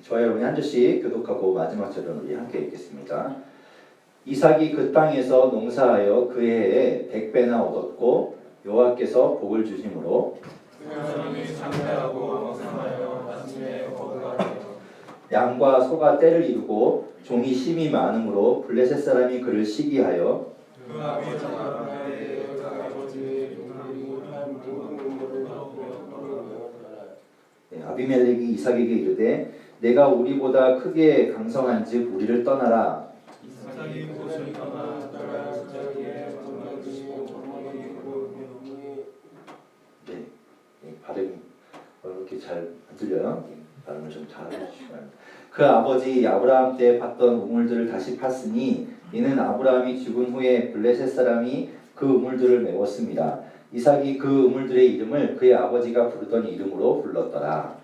저와 여러분이 한 절씩 교독하고 마지막 절은 우리 함께 읽겠습니다. 이삭이 그 땅에서 농사하여 그 해에 100배나 얻었고 여호와께서 복을 주심으로 양과 소가 때를 이루고 종이 심이 많음으로 블레셋 사람이 그를 시기하여 아비멜렉이 이삭에게 이르되 내가 우리보다 크게 강성한즉 우리를 떠나라. 발음이 이렇게 잘 안 들려요? 발음을 좀 잘 해주시기 바랍니다. 그 아버지 아브라함 때 팠던 우물들을 다시 팠으니 이는 아브라함이 죽은 후에 블레셋 사람이 그 우물들을 메웠습니다. 이삭이 그 우물들의 이름을 그의 아버지가 부르던 이름으로 불렀더라.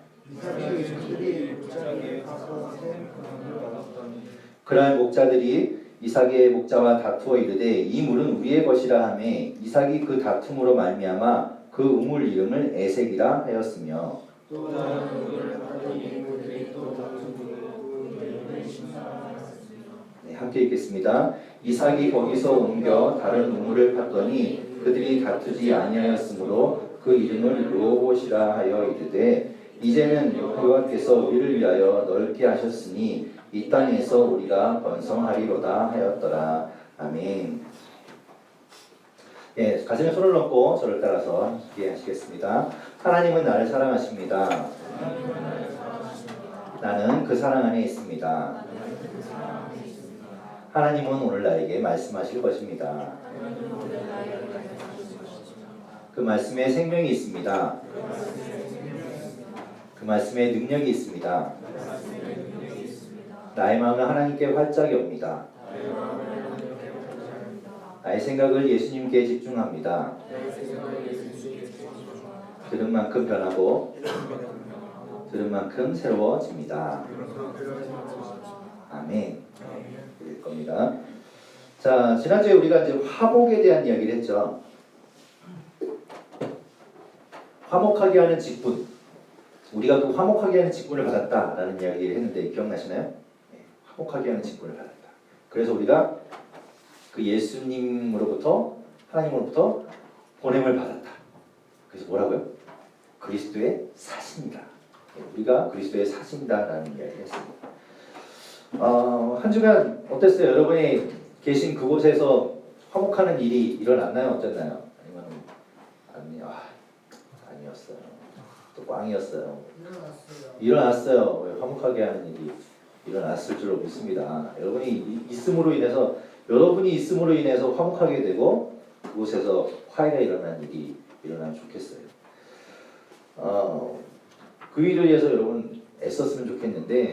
그러한 목자들이 이삭의 목자와 다투어 이르되 이 물은 우리의 것이라 하며 이삭이 그 다툼으로 말미암아 그 우물 이름을 에색이라 하였으며 함께 읽겠습니다. 이삭이 거기서 옮겨 다른 우물을 팠더니 그들이 다투지 아니하였으므로 그 이름을 르호봇이라 하여 이르되 이제는 여호와께서 우리를 위하여 넓게 하셨으니 이 땅에서 우리가 번성하리로다 하였더라. 아멘. 예, 가슴에 손을 얹고 저를 따라서 함께 하시겠습니다. 하나님은 나를 사랑하십니다. 나는 그 사랑 안에 있습니다. 하나님은 오늘 나에게 말씀하실 것입니다. 그 말씀에 생명이 있습니다. 그 말씀에 능력이 있습니다. 나의 마음은 하나님께 활짝 엽니다. 나의 생각을 예수님께 집중합니다. 들은 만큼 변하고 들은 만큼 새로워집니다. 아멘. 될 겁니다. 자, 지난주에 우리가 이제 화목에 대한 이야기를 했죠. 화목하게 하는 직분. 우리가 그 화목하게 하는 직분을 받았다라는 이야기를 했는데 기억나시나요? 네, 화목하게 하는 직분을 받았다. 그래서 우리가 그 예수님으로부터 하나님으로부터 보냄을 받았다. 그래서 뭐라고요? 그리스도의 사신이다. 우리가 그리스도의 사신이다라는 이야기를 했습니다. 한 주간 어땠어요? 여러분이 계신 그곳에서 화목하는 일이 일어났나요? 어땠나요? 아니면 아니었어요. 또 꽝이었어요. 일어났어요. 왜 화목하게 하는 일이 일어났을 줄로 믿습니다. 여러분이 있음으로 인해서 화목하게 되고 그곳에서 화해가 일어나는 일이 일어나면 좋겠어요. 그 일을 위해서 여러분 애썼으면 좋겠는데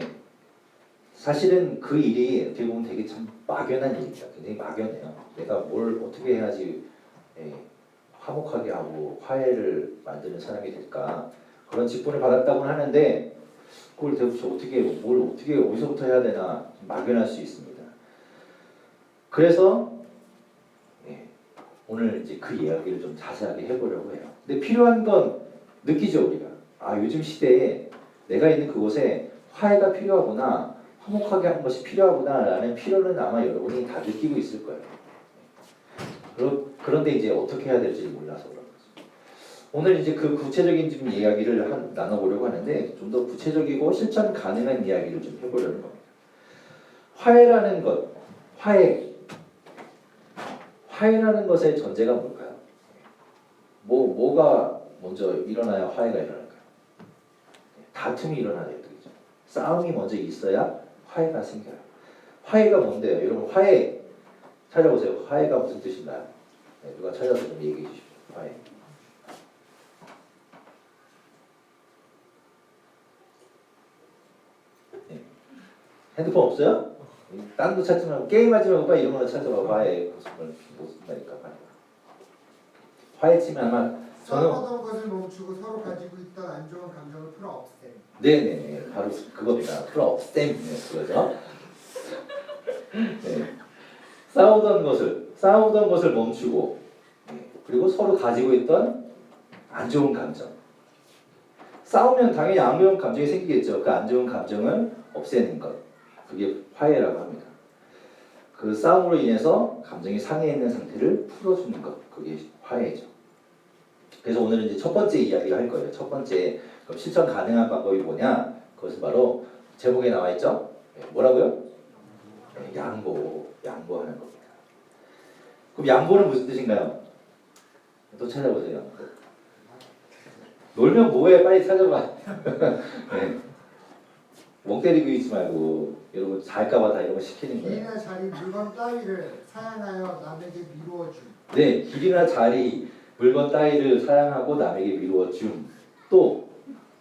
사실은 그 일이 어떻게 보면 되게 참 막연한 일입니다. 굉장히 막연해요. 내가 뭘 어떻게 해야지 화목하게 하고 화해를 만드는 사람이 될까 그런 직분을 받았다고는 하는데 그걸 대체 어떻게 어디서부터 해야 되나 막연할 수 있습니다. 그래서 오늘 이제 그 이야기를 좀 자세하게 해보려고 해요. 근데 필요한 건 느끼죠 우리가. 요즘 시대에 내가 있는 그곳에 화해가 필요하구나, 화목하게 하는 것이 필요하구나라는 필요는 아마 여러분이 다 느끼고 있을 거예요. 그런데 이제 어떻게 해야 될지 몰라서 그런 거죠. 오늘 이제 그 구체적인 좀 이야기를 나눠보려고 하는데 좀 더 구체적이고 실천 가능한 이야기를 좀 해보려는 겁니다. 화해라는 것, 화해라는 것의 전제가 뭘까요? 뭐가 먼저 일어나야 화해가 일어날까요? 다툼이 일어나야 되겠죠. 싸움이 먼저 있어야 화해가 생겨요. 화해가 뭔데요? 여러분 화해 찾아보세요. 화해가 무슨 뜻인가요? 누가 찾아서 좀 얘기해 주십시오. 화해. 핸드폰 없어요? 다른 거 찾지 말고 게임하지 말고 빨리 이런 거 찾아봐. 화해 무슨 말일까? 화해 치면 아마 싸우던 것을 멈추고 서로 가지고 있던 안 좋은 감정을 풀어 없애. 네네, 바로 그겁니다. 풀어 없애 그거죠. 네. 싸우던 것을 멈추고 그리고 서로 가지고 있던 안 좋은 감정. 싸우면 당연히 안 좋은 감정이 생기겠죠. 그 안 좋은 감정을 없애는 것. 그게 화해라고 합니다. 그 싸움으로 인해서 감정이 상해 있는 상태를 풀어주는 것. 그게 화해죠. 그래서 오늘은 이제 첫 번째 이야기를 할 거예요. 첫 번째 그럼 실천 가능한 방법이 뭐냐? 그것은 바로 제목에 나와 있죠. 뭐라고요? 양보하는 겁니다. 그럼 양보는 무슨 뜻인가요? 또 찾아보세요. 놀면 뭐해? 빨리 찾아봐. 네. 멍 때리고 있지 말고 여러분 잘까봐 다 이런 거 시키는 거예요. 길이나 자리, 물건 따위를 사양하여 남에게 미루어 줌. 네, 길이나 자리, 물건 따위를 사양하고 남에게 미루어 줌. 또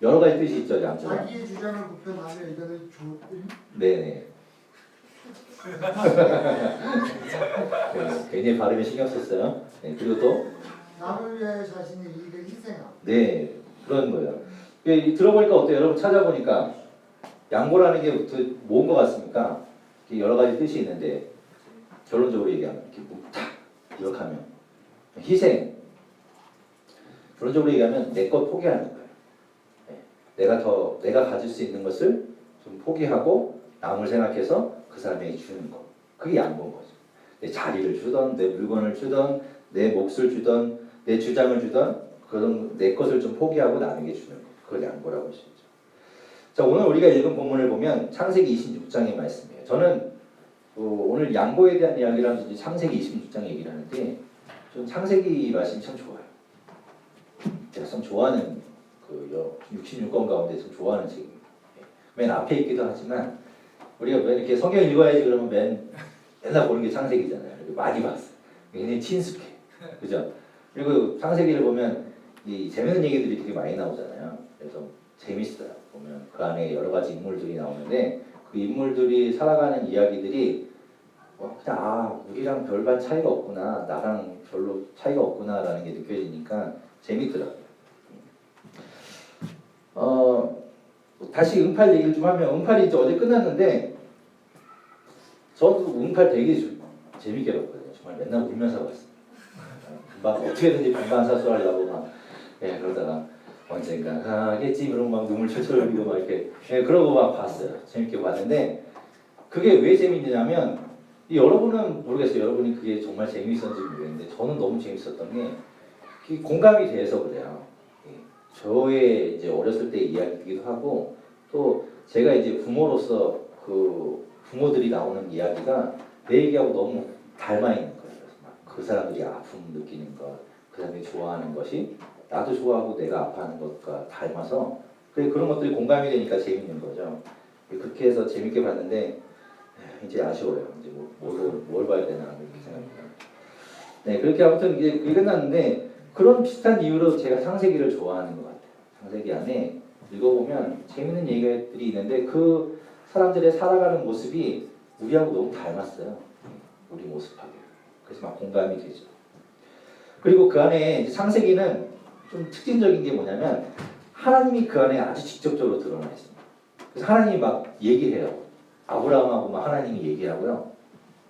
여러 가지 뜻이 있죠, 양처럼. 자기의 주장을 굽혀 남의 의견을 줌. 네네. 네, 굉장히 발음에 신경 썼어요. 네, 그리고 또 남을 위해 자신의 이익을 희생함. 네, 그런 거예요. 들어보니까 어때요? 여러분 찾아보니까 양보라는 게 뭔 것 같습니까? 여러 가지 뜻이 있는데 결론적으로 얘기하면 이렇게 탁 이렇게 하면 희생. 결론적으로 얘기하면 내 것 포기하는 거예요. 네, 내가 가질 수 있는 것을 좀 포기하고 남을 생각해서 그 사람에게 주는 거. 그게 양보인 거죠. 내 자리를 주던, 내 물건을 주던, 내 몫을 주던, 내 주장을 주던 그런 내 것을 좀 포기하고 남에게 주는 거. 그걸 양보라고 할 수 있죠. 자, 오늘 우리가 읽은 본문을 보면 창세기 26장의 말씀이에요. 저는 오늘 양보에 대한 이야기를 하면서 창세기 26장 얘기를 하는데 저는 창세기 말씀이 참 좋아요. 제가 참 좋아하는 66권 가운데 참 좋아하는 책입니다. 맨 앞에 있기도 하지만 우리가 왜 이렇게 성경 읽어야지 그러면 맨날 보는 게 창세기잖아요. 많이 봤어요. 굉장히 친숙해. 그죠? 그리고 창세기를 보면 이 재밌는 얘기들이 되게 많이 나오잖아요. 그래서 재밌어요. 보면 그 안에 여러 가지 인물들이 나오는데 그 인물들이 살아가는 이야기들이 그냥 우리랑 별반 차이가 없구나, 나랑 별로 차이가 없구나라는 게 느껴지니까 재밌더라고요. 다시 응팔 얘기를 좀 하면 응팔이 이제 어제 끝났는데 저도 응팔 되게 재밌게 봤거든요. 정말 맨날 울면서 봤어요. 금방 어떻게든지 반반사수하려고 막 그러다가 언젠가 가겠지 그러고 막 눈물 철철 흘리고 막 이렇게 그러고 막 봤어요. 재밌게 봤는데 그게 왜 재밌느냐면 여러분은 모르겠어요. 여러분이 그게 정말 재미있었는지 모르겠는데 저는 너무 재밌었던 게 공감이 돼서 그래요. 저의 이제 어렸을 때 이야기이기도 하고 또 제가 이제 부모로서 그 부모들이 나오는 이야기가 내 얘기하고 너무 닮아 있는 거예요. 그래서 막 그 사람들이 아픔 느끼는 것, 그 사람들이 좋아하는 것이 나도 좋아하고 내가 아파하는 것과 닮아서 그런 것들이 공감이 되니까 재밌는 거죠. 그렇게 해서 재밌게 봤는데 이제 아쉬워요. 이제 뭘 봐야 되나 이렇게 생각합니다. 네, 그렇게 아무튼 이제 그게 끝났는데 그런 비슷한 이유로 제가 창세기를 좋아하는 것 같아요. 창세기 안에 읽어보면 재밌는 얘기들이 있는데 그 사람들의 살아가는 모습이 우리하고 너무 닮았어요. 우리 모습하고. 그래서 막 공감이 되죠. 그리고 그 안에 창세기는 좀 특징적인 게 뭐냐면 하나님이 그 안에 아주 직접적으로 드러나 있습니다. 그래서 하나님이 막 얘기해요. 아브라함하고 막 하나님이 얘기하고요.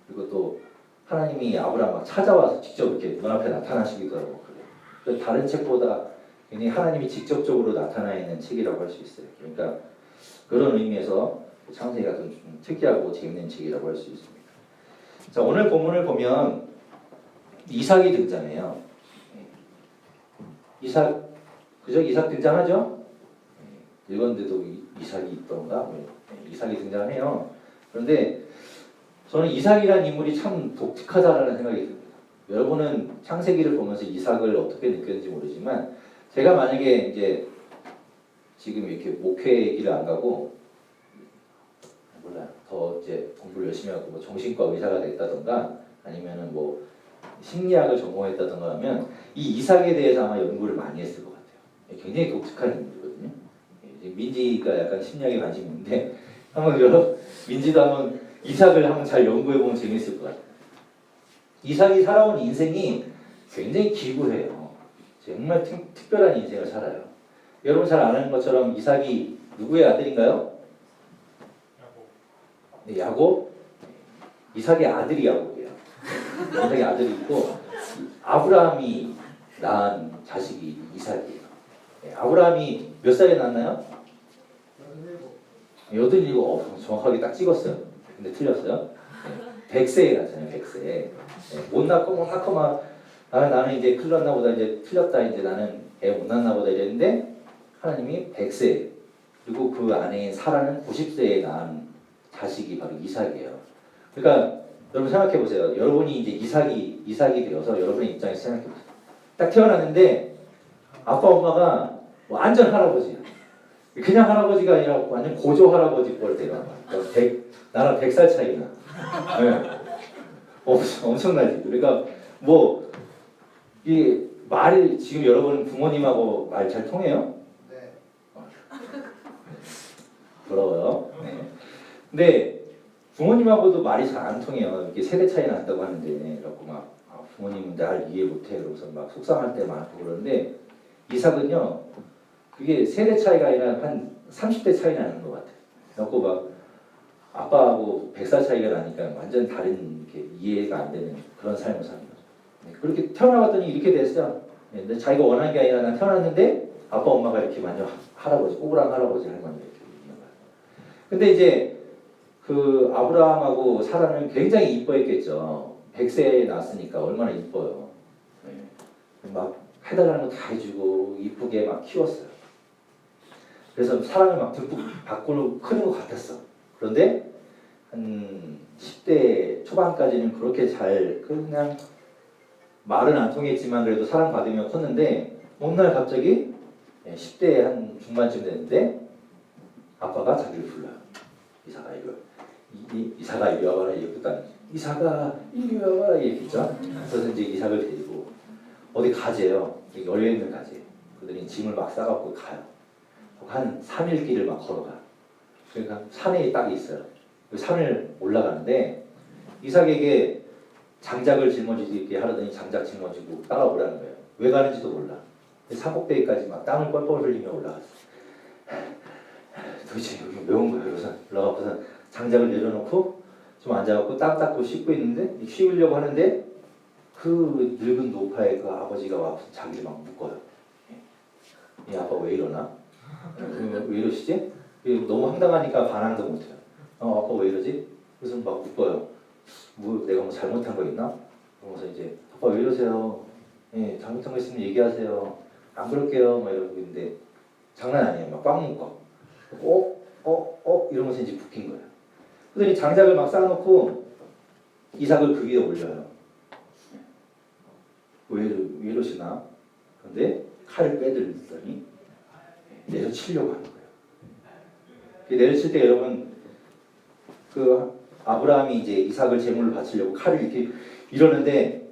그리고 또 하나님이 아브라함 막 찾아와서 직접 이렇게 눈앞에 나타나시기도 하고 그래요. 그래서 다른 책보다 굉장히 하나님이 직접적으로 나타나 있는 책이라고 할 수 있어요. 그러니까 그런 의미에서 창세기가 좀 특이하고 재밌는 책이라고 할 수 있습니다. 자, 오늘 본문을 보면 이삭이 등장해요. 이삭 등장하죠? 읽었는데도 이삭이 있던가? 이삭이 등장해요. 그런데 저는 이삭이라는 인물이 참 독특하다라는 생각이 듭니다. 여러분은 창세기를 보면서 이삭을 어떻게 느꼈는지 모르지만 제가 만약에 이제 지금 이렇게 목회 길을 안 가고 몰라요. 더 이제 공부를 열심히 하고 뭐 정신과 의사가 됐다던가 아니면은 뭐 심리학을 전공했다던가 하면 이 이삭에 대해서 아마 연구를 많이 했을 것 같아요. 굉장히 독특한 인물이거든요. 민지가 약간 심리학에 관심이 있는데 한번 민지도 한번 이삭을 한번 잘 연구해보면 재밌을 것 같아요. 이삭이 살아온 인생이 굉장히 기구해요. 정말 특별한 인생을 살아요. 여러분 잘 아는 것처럼 이삭이 누구의 아들인가요? 네, 야곱. 이삭의 아들이 야곱이에요. 이삭의 아들이 있고 아브라함이 낳은 자식이 이삭이에요. 아브라함이 몇 살에 낳았나요? 87. 87. 정확하게 딱 찍었어요. 근데 틀렸어요. 100세에 낳잖아요. 100세. 못 낳고 막 나는 이제 큰일 났나 보다, 이제 틀렸다, 이제 나는 애 못 낳나 보다 이랬는데 하나님이 100세, 그리고 그 아내인 사라는 90세에 낳은 자식이 바로 이삭이에요. 그러니까 여러분 생각해 보세요. 여러분이 이제 이삭이 되어서 여러분의 입장에서 생각해 보세요. 딱 태어났는데 아빠 엄마가 완전 할아버지야. 그냥 할아버지가 아니라 완전 고조 할아버지 뻘대가 나랑 100살 차이나. 네. 엄청나지. 그러니까 뭐 이 말이 지금 여러분 부모님하고 말 잘 통해요? 네. 부러워요. 네. 근데 부모님하고도 말이 잘 안 통해요. 이렇게 세대 차이 난다고 하는데, 그래갖고 막 부모님은 날 이해 못해, 그러면서 막 속상할 때 많고 그러는데 이삭은요, 그게 세대 차이가 아니라 한 30대 차이 나는 것 같아요. 그래갖고 막 아빠하고 100살 차이가 나니까 완전 다른 이렇게 이해가 안 되는 그런 삶을 사는 거죠. 그렇게 태어나봤더니 이렇게 됐어요. 근데 자기가 원한 게 아니라 난 태어났는데 아빠 엄마가 이렇게 완전 할아버지, 꼬부랑 할아버지 할머니 이렇게 있는 거예요. 근데 이제 그 아브라함하고 사라는 굉장히 이뻐했겠죠. 100세에 낳았으니까 얼마나 이뻐요. 막 해달라는 거 다 해주고 이쁘게 막 키웠어요. 그래서 사랑을 막 듬뿍 받고 크는 것 같았어. 그런데 한 10대 초반까지는 그렇게 잘 그냥 말은 안 통했지만 그래도 사랑받으며 컸는데 어느 날 갑자기 10대 한 중반쯤 됐는데 아빠가 자기를 불러요. 이삭아 이리 와봐라 이랬거든. 이삭아 이리 와봐라 이랬겠죠. 그래서 이제 이삭을 데리고 어디 가재요. 열려있는 가재. 그들이 짐을 막 싸갖고 가요. 한 3일 길을 막 걸어가. 그러니까 산에 딱 있어요. 그 산을 올라가는데 이삭에게 장작을 짊어지게 하려더니 장작 짊어지고 따라오라는 거예요. 왜 가는지도 몰라. 산꼭대기까지 막 땀을 뻘뻘 흘리며 올라갔어. 도대체 여기 왜 온 거야? 그래서 올라가고서 장작을 내려놓고 좀 앉아갖고 땀 닦고 씻고 있는데 쉬우려고 하는데 그 늙은 노파의 그 아버지가 와서 자기를 막 묶어요. 이 아빠 왜 이러나? 왜 이러시지? 너무 황당하니까 반항도 못해요. 아빠 왜 이러지? 그래서 막 묶어요. 뭐 내가 뭐 잘못한 거 있나? 그러면서 이제 아빠 왜 이러세요? 예, 잘못한 거 있으면 얘기하세요. 안 그럴게요. 막 이러고 있는데 장난 아니에요. 막 꽉 묶어. 이러면서 이제 묶인 거예요. 그러더니 장작을 막 쌓아놓고 이삭을 그 위에 올려요. 왜 이러시나? 그런데 칼을 빼들더니 내려치려고 하는 거예요. 내려칠 때 여러분 그 아브라함이 이제 이삭을 제물로 바치려고 칼을 이렇게 이러는데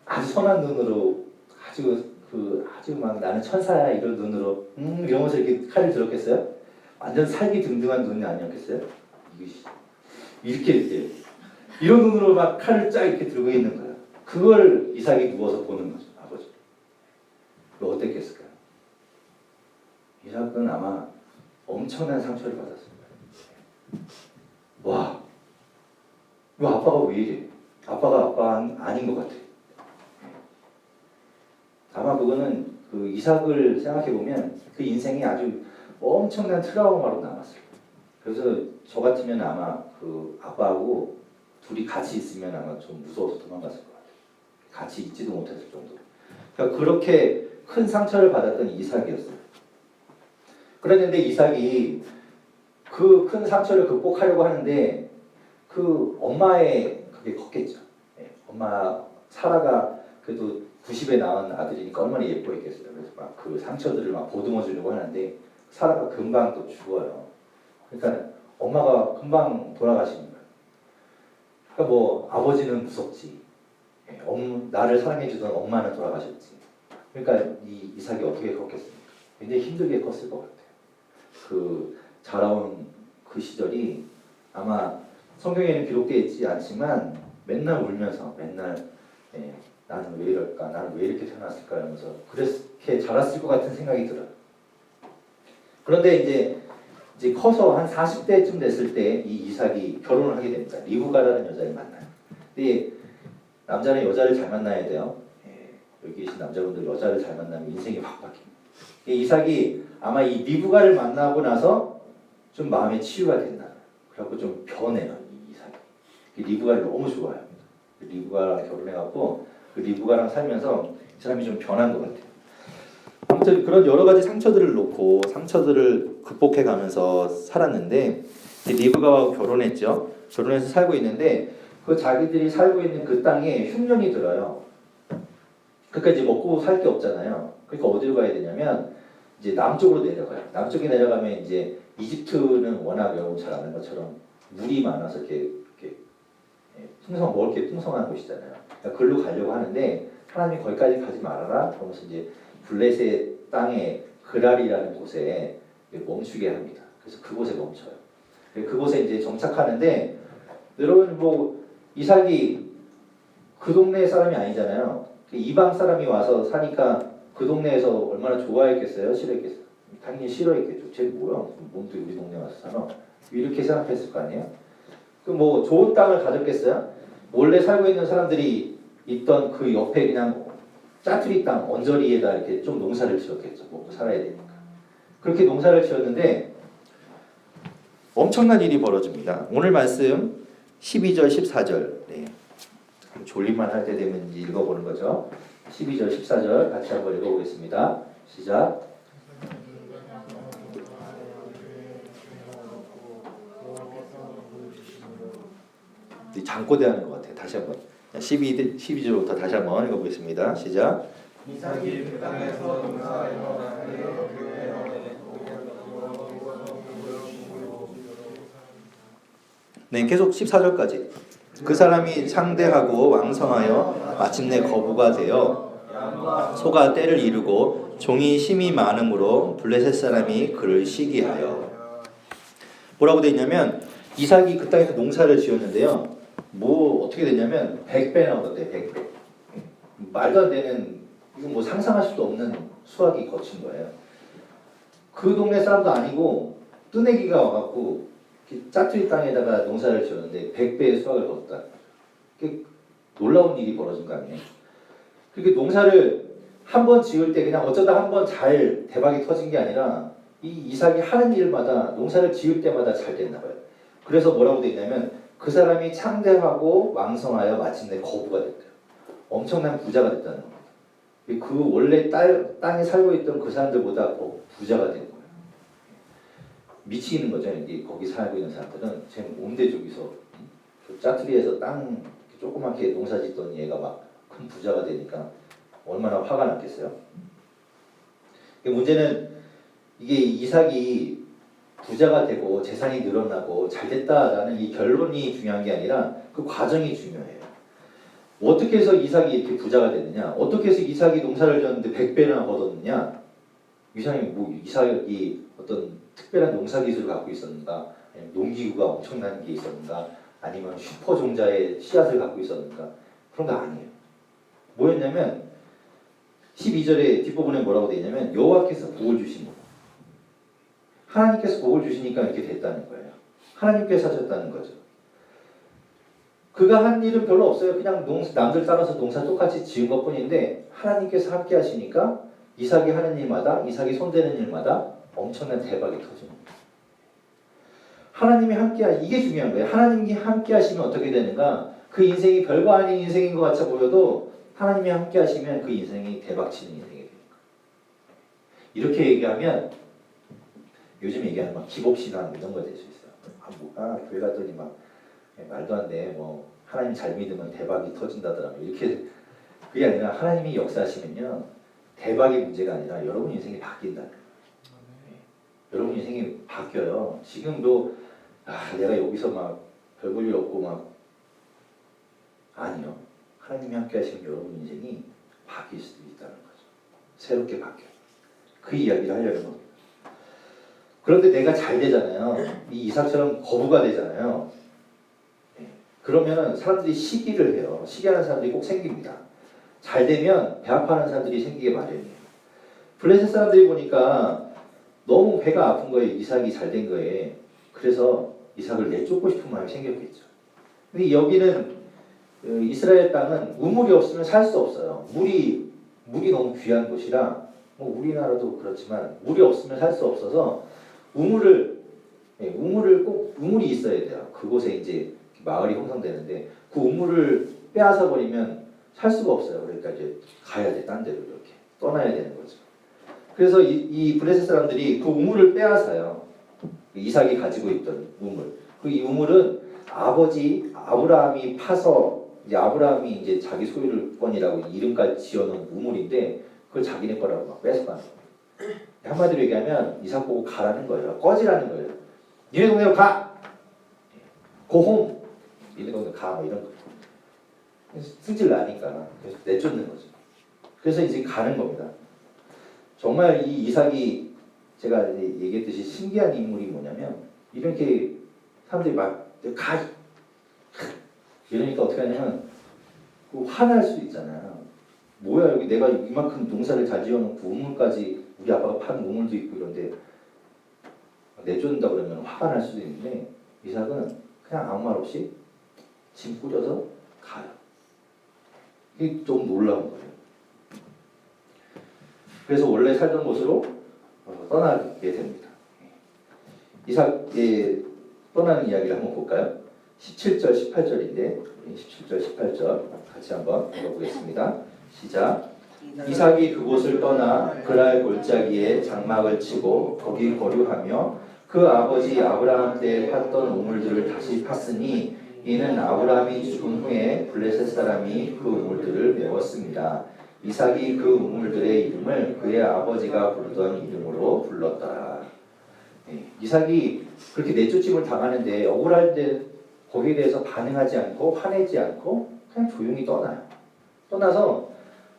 아주 선한 눈으로 아주 막 나는 천사야 이런 눈으로 이러면서 이렇게 칼을 들었겠어요? 완전 살기 등등한 눈이 아니었겠어요? 이렇게 이런 눈으로 막 칼을 쫙 이렇게 들고 있는 거예요. 그걸 이삭이 누워서 보는 거죠, 아버지. 그 어땠겠을까요? 이삭은 아마 엄청난 상처를 받았을 거예요. 와, 왜 아빠가 왜 이래? 아빠가 아빠 아닌 것 같아. 아마 그거는 그 이삭을 생각해 보면 그 인생이 아주 엄청난 트라우마로 남았을 거예요. 그래서 저 같으면 아마 그 아빠하고 둘이 같이 있으면 아마 좀 무서워서 도망갔을 것 같아요. 같이 있지도 못했을 정도로. 그러니까 그렇게 큰 상처를 받았던 이삭이었어요. 그랬는데 이삭이 그 큰 상처를 극복하려고 하는데 그 엄마의 그게 컸겠죠. 엄마 사라가 그래도 90에 낳은 아들이니까 얼마나 예뻐했겠어요. 그래서 막 그 상처들을 막 보듬어 주려고 하는데 사라가 금방 또 죽어요. 그러니까 엄마가 금방 돌아가시는 거예요. 그러니까 뭐 아버지는 무섭지. 나를 사랑해 주던 엄마는 돌아가셨지. 그러니까 이 이삭이 어떻게 컸겠습니까? 굉장히 힘들게 컸을 것 같아요. 그 자라온 그 시절이 아마 성경에는 기록되어 있지 않지만 맨날 울면서 맨날 나는 왜 이럴까? 나는 왜 이렇게 태어났을까? 하면서 그렇게 자랐을 것 같은 생각이 들어요. 그런데 이제 커서 한 40대쯤 됐을 때 이 이삭이 결혼을 하게 됩니다. 리브가라는 여자를 만나요. 근데 남자는 여자를 잘 만나야 돼요. 여기 계신 남자분들 여자를 잘 만나면 인생이 확 바뀝니다. 이삭이 아마 이 리브가를 만나고 나서 좀 마음의 치유가 됐나. 그래갖고 좀 변해요, 이 이삭이. 리브가를 너무 좋아해요. 리브가랑 결혼해갖고 그 리브가랑 살면서 이 사람이 좀 변한 것 같아요. 아무튼 그런 여러 가지 상처들을 놓고 상처들을 극복해가면서 살았는데 리브가와 결혼했죠. 결혼해서 살고 있는데 그 자기들이 살고 있는 그 땅에 흉년이 들어요. 그러니까 이제 먹고 살 게 없잖아요. 그러니까 어디로 가야 되냐면 이제 남쪽으로 내려가요. 남쪽에 내려가면 이제 이집트는 워낙 여러분 잘 아는 것처럼 물이 많아서 이렇게 먹을 게 풍성한 곳이잖아요. 그러니까 글로 가려고 하는데 하나님이 거기까지 가지 말아라. 그러면서 이제 블레셋 땅의 그랄이라는 곳에 멈추게 합니다. 그래서 그곳에 멈춰요. 그곳에 이제 정착하는데 여러분 뭐 이삭이 그 동네 사람이 아니잖아요. 이방 사람이 와서 사니까 그 동네에서 얼마나 좋아했겠어요? 싫어했겠어요? 당연히 싫어했겠죠. 쟤 뭐야? 몸도 우리 동네 와서 사나? 이렇게 생각했을 거 아니에요? 그 뭐 좋은 땅을 가졌겠어요? 원래 살고 있는 사람들이 있던 그 옆에 그냥 짜투리 땅 언저리에다 이렇게 좀 농사를 지었겠죠. 먹고 살아야 되니까. 그렇게 농사를 지었는데 엄청난 일이 벌어집니다. 오늘 말씀 12절 14절 네. 졸림만 할 때 되면 읽어보는 거죠. 12절 14절 같이 한번 읽어보겠습니다. 시작. 잠꼬대하는 것 같아요. 다시 한번 12절부터 다시 한번 읽어보겠습니다. 시작. 이삭이 그 땅에서 농사하여 네, 계속 14절까지. 그 사람이 창대하고 왕성하여 마침내 거부가 되어 소가 때를 이루고 종이 심이 많음으로 블레셋 사람이 그를 시기하여. 뭐라고 되어 있냐면 이삭이 그 땅에서 농사를 지었는데요. 뭐 어떻게 되냐면 100배 나오던데 100배. 말도 안 되는 이거 뭐 상상할 수도 없는 수확이 거친 거예요. 그 동네 사람도 아니고 뜨내기가 와갖고 짜투리 땅에다가 농사를 지었는데 100배의 수확을 거뒀다. 놀라운 일이 벌어진 거 아니에요. 그렇게 농사를 한 번 지을 때 그냥 어쩌다 한 번 잘 대박이 터진 게 아니라 이 이삭이 하는 일마다 농사를 지을 때마다 잘 됐나 봐요. 그래서 뭐라고 돼 있냐면 그 사람이 창대하고 왕성하여 마침내 거부가 됐대요. 엄청난 부자가 됐다는 겁니다. 그 원래 땅에 살고 있던 그 사람들보다 부자가 된 거예요. 미치는 거죠. 이게 거기 살고 있는 사람들은 제 온대 쪽에서 짜투리에서 땅 조그맣게 농사 짓던 얘가 막 큰 부자가 되니까 얼마나 화가 났겠어요. 문제는 이게 이삭이 부자가 되고 재산이 늘어나고 잘 됐다라는 이 결론이 중요한 게 아니라 그 과정이 중요해요. 어떻게 해서 이삭이 이렇게 부자가 됐느냐? 어떻게 해서 이삭이 농사를 지었는데 100배나 얻었느냐? 이삭이 어떤 특별한 농사 기술을 갖고 있었는가? 아니면 농기구가 엄청난 게 있었는가? 아니면 슈퍼 종자의 씨앗을 갖고 있었는가? 그런 거 아니에요. 뭐였냐면 12절의 뒷부분에 뭐라고 되어 있냐면 여호와께서 복을 주신 거. 하나님께서 복을 주시니까 이렇게 됐다는 거예요. 하나님께서 하셨다는 거죠. 그가 한 일은 별로 없어요. 그냥 남들 따라서 농사 똑같이 지은 것뿐인데 하나님께서 함께 하시니까 이삭이 하는 일마다 이삭이 손대는 일마다 엄청난 대박이 터집니다. 하나님이 함께 이게 중요한 거예요. 하나님이 함께 하시면 어떻게 되는가? 그 인생이 별거 아닌 인생인 것 같아 보여도 하나님이 함께 하시면 그 인생이 대박치는 인생이 됩니다. 이렇게 얘기하면 요즘 얘기하는 막 기복신앙 이런 거 될 수 있어요. 교회 갔더니 막 말도 안 돼. 뭐 하나님 잘 믿으면 대박이 터진다더라. 이렇게 그게 아니라 하나님이 역사하시면요 대박이 문제가 아니라 여러분 인생이 바뀐다. 여러분 인생이 바뀌어요. 지금도 내가 여기서 막 별 볼 일 없고 막 아니요. 하나님이 함께 하시면 여러분 인생이 바뀔 수도 있다는 거죠. 새롭게 바뀌어요. 그 이야기를 하려는 겁니다. 그런데 내가 잘 되잖아요. 이 이삭처럼 거부가 되잖아요. 그러면 사람들이 시기를 해요. 시기하는 사람들이 꼭 생깁니다. 잘 되면 배 아파하는 사람들이 생기게 마련이에요. 블레셋 사람들이 보니까 너무 배가 아픈 거예요. 이삭이 잘 된 거예요. 그래서 이삭을 내쫓고 싶은 마음이 생겼겠죠. 근데 여기는 이스라엘 땅은 우물이 없으면 살 수 없어요. 물이 너무 귀한 곳이라 뭐 우리나라도 그렇지만 물이 없으면 살 수 없어서 우물을 우물을 꼭 우물이 있어야 돼요. 그곳에 이제 마을이 형성되는데 그 우물을 빼앗아 버리면 살 수가 없어요. 그러니까 이제 가야 돼, 딴 데로 이렇게 떠나야 되는 거죠. 그래서 이 블레셋 사람들이 그 우물을 빼앗아요. 이삭이 가지고 있던 우물. 그 이 우물은 아버지 아브라함이 파서 이제 아브라함이 이제 자기 소유권이라고 이름까지 지어놓은 우물인데 그걸 자기네 거라고 막 뺏어가는 거예요. 한마디로 얘기하면 이삭 보고 가라는 거예요. 꺼지라는 거예요. 니네 동네로 가. 고홈. 니네 동네로 가. 뭐 이런 거. 승질 나니까 그래서 내쫓는 거죠. 그래서 이제 가는 겁니다. 정말 이 이삭이 제가 이제 얘기했듯이 신기한 인물이 뭐냐면 이렇게 사람들이 막 가 이러니까 어떻게 하냐면 그 화날 수 있잖아요. 뭐야 여기 내가 이만큼 농사를 잘 지어놓고 우물까지 우리 아빠가 판 우물도 있고 이런데 내쫓는다 그러면 화가 날 수도 있는데 이삭은 그냥 아무 말 없이 짐 꾸려서 가요. 이게 좀 놀라운 거예요. 그래서 원래 살던 곳으로 떠나게 됩니다. 이삭의 떠나는 이야기를 한번 볼까요? 17절, 18절인데 17절, 18절 같이 한번 읽어보겠습니다. 시작. 이삭이 그곳을 떠나 그랄 골짜기에 장막을 치고 거기 거류하며 그 아버지 아브라함 때 팠던 우물들을 다시 팠으니 이는 아브라함이 죽은 후에 블레셋 사람이 그 우물들을 메웠습니다. 이삭이 그 우물들의 이름을 그의 아버지가 부르던 이름으로 불렀더라. 이삭이 그렇게 내쫓임을 당하는데 억울할 때 거기에 대해서 반응하지 않고 화내지 않고 그냥 조용히 떠나요. 떠나서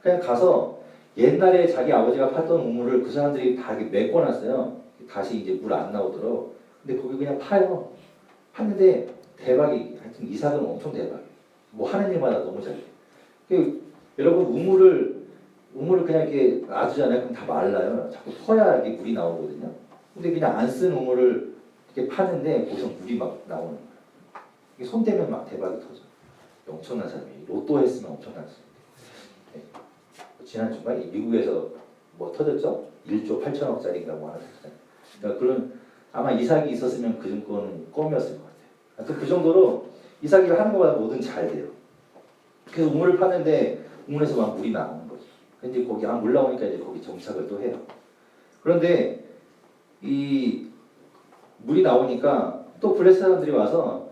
그냥 가서 옛날에 자기 아버지가 팠던 우물을 그 사람들이 다 메꿔놨어요. 다시 이제 물 안 나오도록. 근데 거기 그냥 파요. 팠는데 대박이 하여튼 이삭은 엄청 대박이에요. 뭐 하는 일마다 너무 잘해요. 여러분 우물을 그냥 이렇게 놔두잖아요. 그럼 다 말라요. 자꾸 퍼야 이게 물이 나오거든요. 근데 그냥 안 쓴 우물을 이렇게 파는데 거기서 물이 막 나오는 거예요. 이게 손 대면 막 대박이 터져. 엄청난 사람이 로또 했으면 엄청난 사람이. 네. 지난 주말 미국에서 뭐 터졌죠? 1조 8천억짜리가 뭐 하나 터졌잖아요. 그러니까 그런 아마 이삭이 있었으면 그 정도는 껌이었을 것 같아요. 하여튼 그 정도로 이삭이 하는 것보다 뭐든 잘 돼요. 그래서 우물을 파는데 우물에서 막 물이 나오는 거죠. 근데 거기 물 나오니까 이제 거기 정착을 또 해요. 그런데 이 물이 나오니까 또 블레셋 사람들이 와서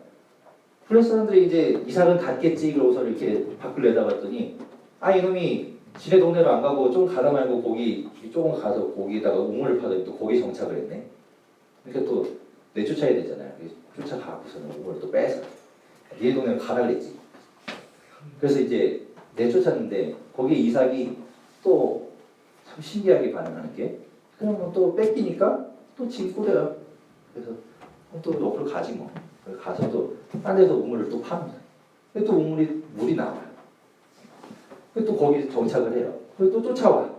블레셋 사람들이 이제 이삭은 갔겠지 그러고서 이렇게 밖을 내다봤더니 이놈이 지네 동네로 안 가고 좀 가다 말고 거기 조금 가서 거기에다가 우물을 파더니 또 거기 정착을 했네. 그러니까 또 내쫓아야 되잖아요. 쫓아가고서는 우물을 또 빼서 니네 동네로 가라 그랬지. 그래서 이제 내쫓았는데 거기에 이삭이 또 참 신기하게 반응하는 게 그러면 또 뺏기니까 또 짐 꾸려요. 그래서 또 옆으로 가지 뭐. 가서 또 딴 데서 우물을 또 팝니다. 또 물이 나와요. 또 거기 정착을 해요. 그리고 또 쫓아와.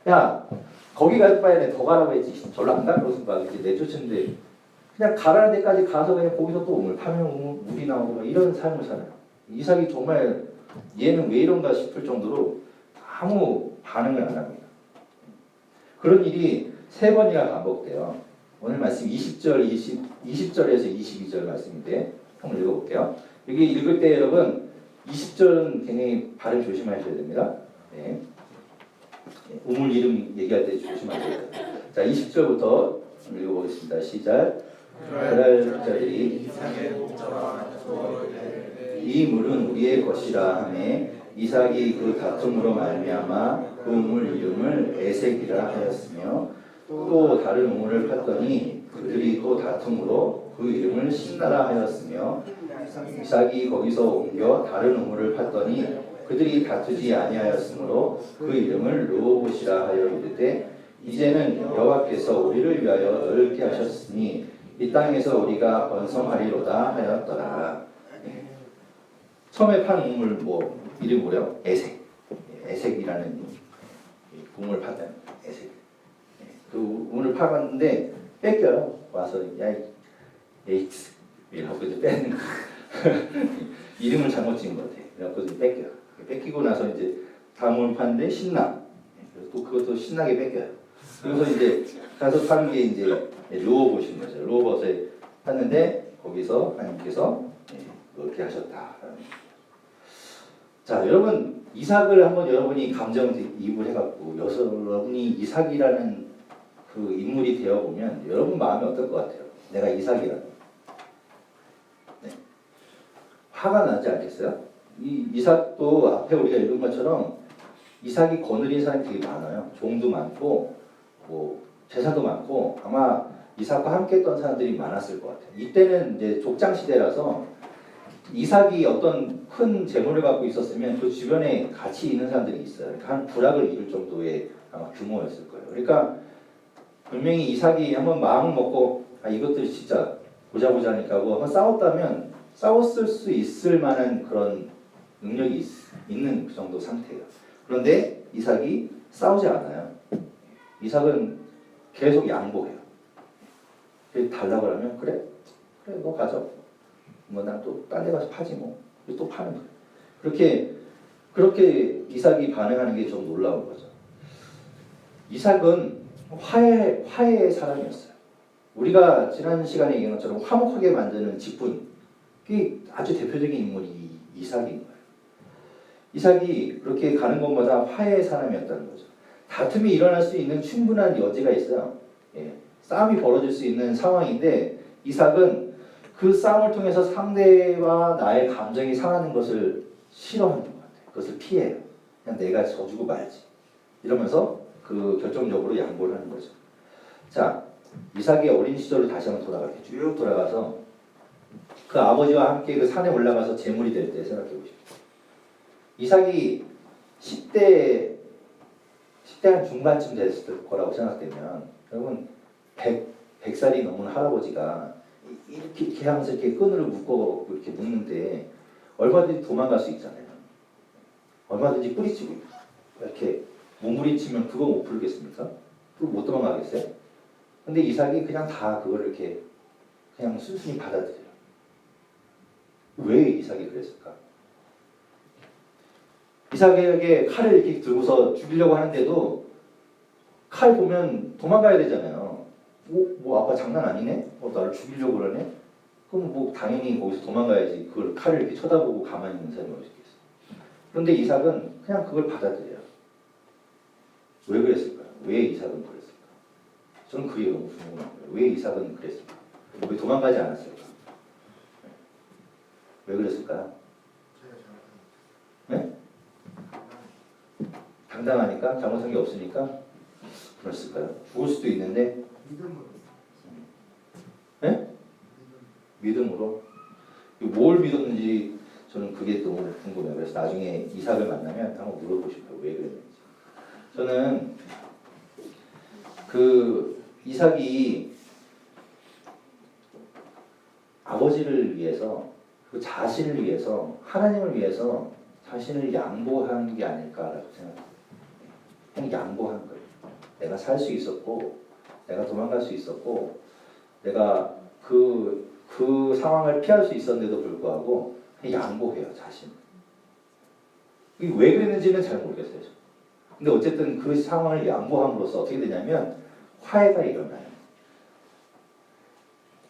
야 거기 갈 바에는 더 가라고 했지. 절로 안 가? 그러면서 막 이렇게 내쫓는데 그냥 가라는 데까지 가서 그냥 거기서 또 우물 파면 물이 나오고 막 이런 삶을 살아요. 이삭이 정말 얘는 왜 이런가 싶을 정도로 아무 반응을 안 합니다. 그런 일이 3번이나 반복돼요. 오늘 말씀 20절에서 22절 말씀인데 한번 읽어볼게요. 여기 읽을 때 여러분 20절은 굉장히 발음 조심하셔야 됩니다. 네. 우물 이름 얘기할 때 조심하셔야 돼요. 자 20절부터 읽어보겠습니다. 시작. 그랄 자들이 이 물은 우리의 것이라 하매 이삭이 그 다툼으로 말미암아 그 우물 이름을 에색이라 하였으며 또 다른 우물을 팠더니 그들이 또 다툼으로 그 이름을 신나라 하였으며 이삭이 거기서 옮겨 다른 우물을 팠더니 그들이 다투지 아니하였으므로 그 이름을 르호봇이라 하여 이르되 이제는 여호와께서 우리를 위하여 넓게 하셨으니 이 땅에서 우리가 번성하리로다 하였더라. 처음에 판 우물 뭐 이름 뭐래요? 에색. 에색이라는 우물 팠다. 에색. 그 우물을 파봤는데 뺏겨요. 와서 야 에이츠 이라고 이제 뺏는 거. 이름을 잘못 지은 것 같아. 그래갖고 이제 뺏겨요. 뺏기고 나서 이제 다음을 팠는데 신나. 그래서 또 그것도 신나게 뺏겨요. 그래서 이제 가서 파는 게 이제 르호봇인 거죠. 르호봇에 샀는데 거기서 하나님께서 그렇게 하셨다. 자, 여러분 이삭을 한번 여러분이 감정이입을 해갖고 여러분이 이삭이라는 그 인물이 되어 보면 여러분 마음이 어떨 것 같아요? 내가 이삭이라는. 네. 화가 나지 않겠어요? 이 이삭도 앞에 우리가 읽은 것처럼 이삭이 거느린 사람이 되게 많아요. 종도 많고 뭐 제사도 많고 아마 이삭과 함께 했던 사람들이 많았을 것 같아요. 이때는 이제 족장 시대라서 이삭이 어떤 큰 재물을 갖고 있었으면 그 주변에 같이 있는 사람들이 있어요. 그러니까 한 부락을 이룰 정도의 아마 규모였을 거예요. 그러니까 분명히 이삭이 한번 마음을 먹고 이것들이 진짜 보자 하니까 하고 한번 싸웠다면 싸웠을 수 있을 만한 그런 능력이 있는 그 정도 상태예요. 그런데 이삭이 싸우지 않아요. 이삭은 계속 양보해요. 달라고 하면 그래 너 가져. 뭐 난 또 딴 데 가서 파지 뭐. 또 파는 거예요. 그렇게 이삭이 반응하는 게 좀 놀라운 거죠. 이삭은 화해의 사람이었어요. 우리가 지난 시간에 얘기한 것처럼 화목하게 만드는 직분, 그게 아주 대표적인 인물이 이삭인 거예요. 이삭이 그렇게 가는 곳마다 화해의 사람이었다는 거죠. 다툼이 일어날 수 있는 충분한 여지가 있어요. 싸움이 벌어질 수 있는 상황인데 이삭은 그 싸움을 통해서 상대와 나의 감정이 상하는 것을 싫어하는 것 같아요. 그것을 피해요. 그냥 내가 져주고 말지. 이러면서 그 결정적으로 양보를 하는 거죠. 자, 이삭의 어린 시절로 다시 한번 돌아갈게요. 쭉 돌아가서 그 아버지와 함께 그 산에 올라가서 제물이 될 때 생각해 보십시오. 이삭이 10대 한 중반쯤 됐을 거라고 생각되면 여러분 100살이 넘은 할아버지가 이렇게 하면서 이렇게 끈을 묶어 이렇게 묶는데 얼마든지 도망갈 수 있잖아요. 얼마든지 뿌리치고 이렇게 몸부림치면 그거 못 풀겠습니까? 그거 못 도망가겠어요? 근데 이삭이 그냥 다 그걸 이렇게 그냥 순순히 받아들여요. 왜 이삭이 그랬을까? 이삭에게 칼을 이렇게 들고서 죽이려고 하는데도 칼 보면 도망가야 되잖아요. 뭐 아빠 장난 아니네? 나를 죽이려고 그러네? 그럼 뭐 당연히 거기서 도망가야지. 그걸 칼을 이렇게 쳐다보고 가만히 있는 사람이 어디 있겠어요. 그런데 이삭은 그냥 그걸 받아들여요. 왜 그랬을까요? 왜 이삭은 그랬을까? 저는 그게 너무 궁금한 거예요. 왜 이삭은 그랬을까? 왜 도망가지 않았을까? 왜 그랬을까요? 네? 당당하니까? 잘못한 게 없으니까? 그랬을까요? 죽을 수도 있는데 믿음으로. 네? 믿음으로? 뭘 믿었는지 저는 그게 너무 궁금해요. 그래서 나중에 이삭을 만나면 한번 물어보고 싶어요. 왜 그랬는지. 저는 그 이삭이 아버지를 위해서 그 자신을 위해서 하나님을 위해서 자신을 양보한 게 아닐까라고 생각해요. 그냥 양보한 거예요. 내가 살 수 있었고 내가 도망갈 수 있었고 내가 그 상황을 피할 수 있었는데도 불구하고 그냥 양보해요. 자신. 이게 왜 그랬는지는 잘 모르겠어요. 근데 어쨌든 그 상황을 양보함으로써 어떻게 되냐면 화해가 일어나요.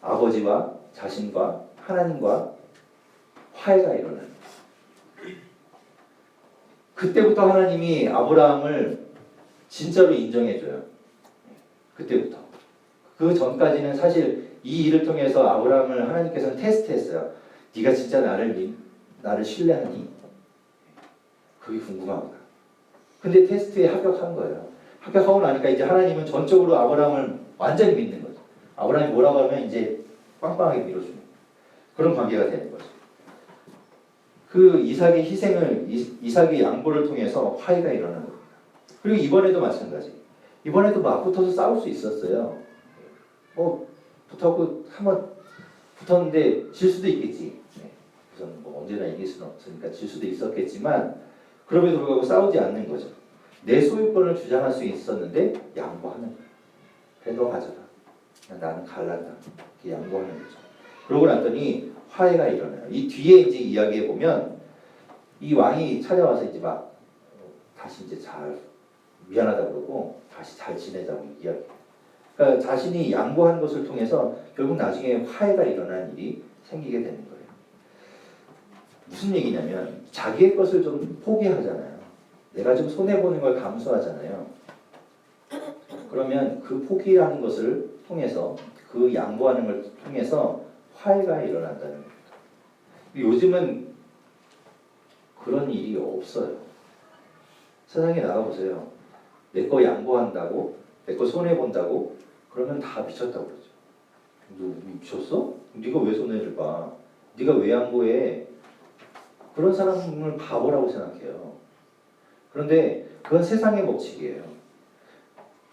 아버지와 자신과 하나님과 화해가 일어나요. 그때부터 하나님이 아브라함을 진짜로 인정해줘요. 그때부터. 그 전까지는 사실 이 일을 통해서 아브라함을 하나님께서는 테스트했어요. 네가 진짜 나를 신뢰하니? 그게 궁금하구나. 근데 테스트에 합격한 거예요. 합격하고 나니까 이제 하나님은 전적으로 아브라함을 완전히 믿는 거죠. 아브라함이 뭐라고 하면 이제 빵빵하게 밀어주는 그런 관계가 되는 거죠. 그 이삭의 희생을 이삭의 양보를 통해서 화해가 일어나는 겁니다. 그리고 이번에도 마찬가지. 이번에도 막 붙어서 싸울 수 있었어요. 붙었고 한번 붙었는데 질 수도 있겠지. 우선 뭐 언제나 이길 수는 없으니까 질 수도 있었겠지만 그럼에도 불구하고 싸우지 않는 거죠. 내 소유권을 주장할 수 있었는데 양보하는 거예요. 그래 너 가져라. 나는 갈란다. 이렇게 양보하는 거죠. 그러고 났더니 화해가 일어나요. 이 뒤에 이제 이야기해 보면 이 왕이 찾아와서 이제 막 다시 이제 잘 미안하다고 그러고 다시 잘 지내자고 이야기해요. 그러니까 자신이 양보한 것을 통해서 결국 나중에 화해가 일어나는 일이 생기게 되는 거예요. 무슨 얘기냐면 자기의 것을 좀 포기하잖아요. 내가 좀 손해보는 걸 감수하잖아요. 그러면 그 포기하는 것을 통해서 그 양보하는 걸 통해서 화해가 일어난다는 겁니다. 요즘은 그런 일이 없어요. 세상에 나가보세요. 내 거 양보한다고, 내 거 손해본다고 그러면 다 미쳤다고 그러죠. 너 미쳤어? 네가 왜 손해를 봐? 네가 왜 양보해? 그런 사람을 바보라고 생각해요. 그런데 그건 세상의 법칙이에요.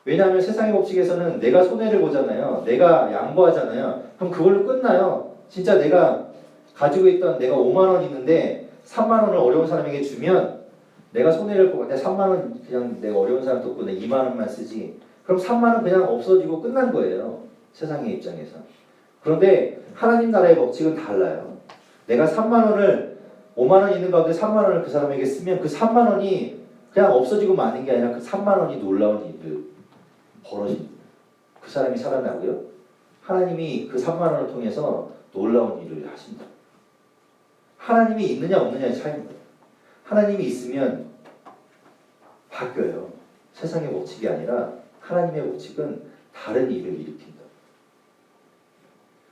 왜냐하면 세상의 법칙에서는 내가 손해를 보잖아요. 내가 양보하잖아요. 그럼 그걸로 끝나요. 진짜 내가 가지고 있던 내가 5만 원 있는데 3만 원을 어려운 사람에게 주면 내가 손해를 보고 3만 원 그냥 내가 어려운 사람 돕고 내 2만 원만 쓰지. 그럼 3만 원 그냥 없어지고 끝난 거예요. 세상의 입장에서. 그런데 하나님 나라의 법칙은 달라요. 내가 3만 원을 5만 원 있는 가운데 3만 원을 그 사람에게 쓰면 그 3만 원이 그냥 없어지고 마는 게 아니라 그 3만 원이 놀라운 일을 벌어집니다. 그 사람이 살아나고요. 하나님이 그 3만 원을 통해서 놀라운 일을 하신다. 하나님이 있느냐 없느냐의 차이입니다. 하나님이 있으면 바뀌어요. 세상의 법칙이 아니라 하나님의 법칙은 다른 일을 일으킨다.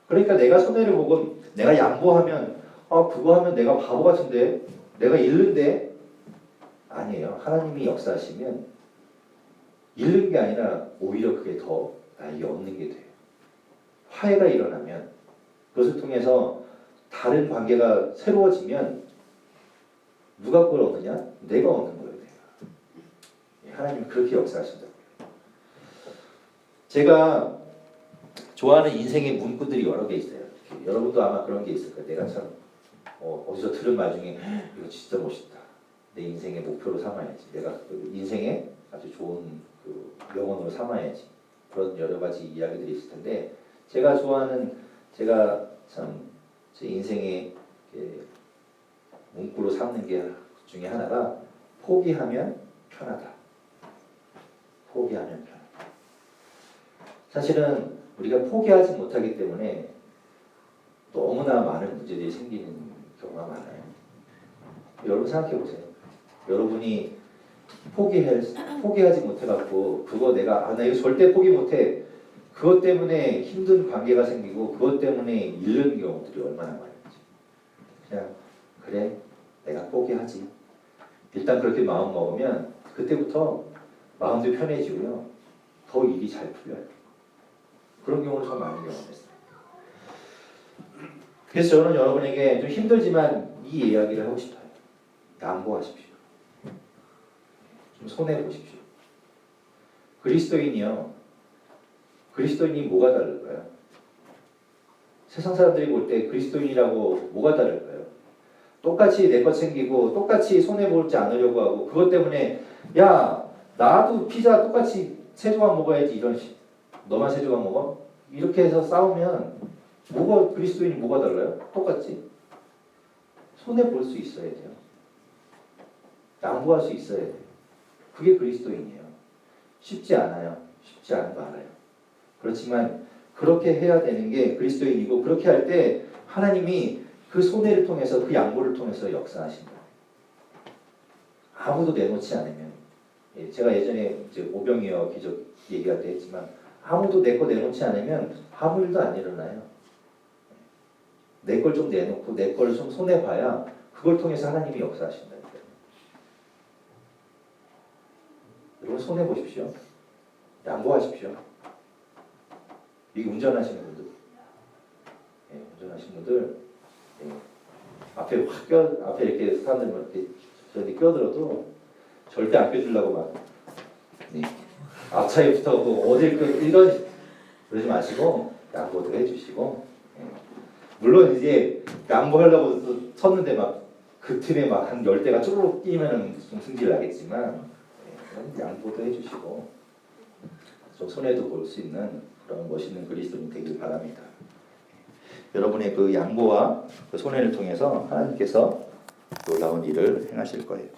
그러니까 내가 손해를 보고 내가 양보하면 그거 하면 내가 바보 같은데 내가 잃는데 아니에요. 하나님이 역사하시면 잃는 게 아니라 오히려 그게 더 나에게 얻는 게 돼요. 화해가 일어나면 그것을 통해서 다른 관계가 새로워지면 누가 그걸 얻느냐? 내가 얻는 거예요. 내가. 하나님은 그렇게 역사하신다고요. 제가 좋아하는 인생의 문구들이 여러 개 있어요. 여러분도 아마 그런 게 있을 거예요. 내가 참 어디서 들은 말 중에 이거 진짜 멋있다. 내 인생의 목표로 삼아야지. 내가 그 인생에 아주 좋은 그 명언으로 삼아야지. 그런 여러 가지 이야기들이 있을 텐데 제가 좋아하는 제가 참 제 인생의 문구로 삼는 게 중에 하나가 포기하면 편하다. 포기하면 편하다. 사실은 우리가 포기하지 못하기 때문에 너무나 많은 문제들이 생기는 경우가 많아요. 여러분 생각해 보세요. 여러분이 포기하지 못해갖고 그거 나 이거 절대 포기 못해. 그것 때문에 힘든 관계가 생기고 그것 때문에 잃는 경우들이 얼마나 많은지. 그냥 그래 내가 포기하지. 일단 그렇게 마음 먹으면 그때부터 마음도 편해지고요. 더 일이 잘 풀려요. 그런 경우는 참 많은 경우가 있어요. 그래서 저는 여러분에게 좀 힘들지만 이 이야기를 하고 싶어요. 양보하십시오. 좀 손해보십시오. 그리스도인이 뭐가 다를까요? 세상 사람들이 볼 때 그리스도인이라고 뭐가 다를까요? 똑같이 내 것 챙기고 똑같이 손해보지 않으려고 하고 그것 때문에 야 나도 피자 똑같이 3조각 먹어야지 이런 너만 3조각 먹어? 이렇게 해서 싸우면 그리스도인이 뭐가 달라요? 똑같지. 손해볼 수 있어야 돼요. 양보할 수 있어야 돼요. 그게 그리스도인이에요. 쉽지 않아요. 쉽지 않은 거 알아요. 그렇지만 그렇게 해야 되는 게 그리스도인이고 그렇게 할 때 하나님이 그 손해를 통해서 그 양보를 통해서 역사하신다. 아무도 내놓지 않으면 제가 예전에 이제 오병이어 기적 얘기할 때 했지만 아무도 내 거 내놓지 않으면 아무 일도 안 일어나요. 내 걸 좀 내놓고 내 걸 좀 손해봐야 그걸 통해서 하나님이 역사하신다니까요. 여러분 손해보십시오. 양보하십시오. 이 운전하시는 분들, 앞에 이렇게 사람들 이렇게 저한테 껴들어도 절대 안 껴주려고 막 앞차에 붙어고 어딜 이런 그러지 마시고 양보도 해주시고 물론 이제 양보하려고 섰는데 막 그 틈에 막 한 10대가 쪼르륵 끼면은 좀 승질 나겠지만 양보도 해주시고 좀 손해도 볼 수 있는 그런 멋있는 그리스도인 되길 바랍니다. 여러분의 그 양보와 그 손해를 통해서 하나님께서 놀라운 일을 행하실 거예요.